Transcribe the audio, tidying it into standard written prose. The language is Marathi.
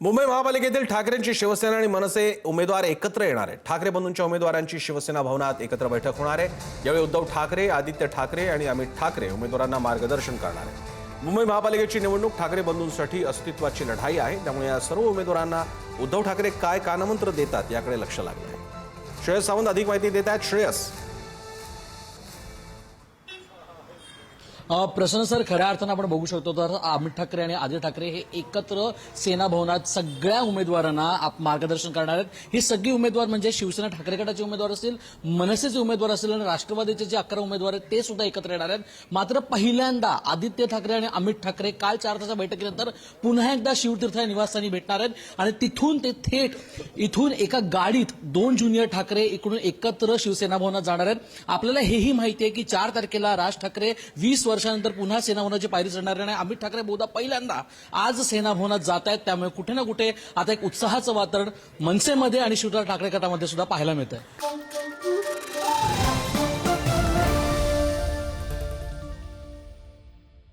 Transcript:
मुंबई महापालिकेतील ठाकरेंची शिवसेना आणि मनसे उमेदवार एकत्र येणार आहेत। ठाकरे बंधूंच्या उमेदवारांची शिवसेना भवनात एकत्र बैठक होणार आहे। यावेळी उद्धव ठाकरे, आदित्य ठाकरे आणि अमित ठाकरे उमेदवारांना मार्गदर्शन करणार आहेत। मुंबई महापालिकेची निवडणूक ठाकरे बंधूंसाठी अस्तित्वाची लढाई आहे, त्यामुळे या सर्व उमेदवारांना उद्धव ठाकरे काय कानमंत्र देतात याकडे लक्ष लागलं आहे। श्रेयस सावंत अधिक माहिती देत आहेत। श्रेयस, प्रसन्न सर, खऱ्या अर्थानं आपण बघू शकतो तर अमित ठाकरे आणि आदित्य ठाकरे हे एकत्र सेना भवनात सगळ्या उमेदवारांना मार्गदर्शन करणार आहेत। ही सगळी उमेदवार म्हणजे शिवसेना ठाकरे गटाचे उमेदवार असतील, मनसेचे उमेदवार असतील आणि राष्ट्रवादीचे जे 11 उमेदवार आहेत ते सुद्धा एकत्र येणार आहेत। मात्र पहिल्यांदा आदित्य ठाकरे आणि अमित ठाकरे काल 4 तासाच्या बैठकीनंतर पुन्हा एकदा शिवतीर्थ या निवासस्थानी भेटणार आहेत आणि तिथून ते थेट इथून एका गाडीत 2 ज्युनियर ठाकरे इकडून एकत्र शिवसेना भवनात जाणार आहेत। आपल्याला हेही माहिती आहे की 4 तारखेला राज ठाकरे 20 वर्षानंतर पुन्हा सेना भवनाची पायरी चढणार आहे आणि अमित ठाकरे बहुधा पहिल्यांदा आज सेना भवनात जात आहेत। त्यामुळे कुठे ना कुठे आता एक उत्साहाचं वातावरण मनसेमध्ये आणि शिवसेना ठाकरे गटामध्ये सुद्धा पाहायला मिळतंय।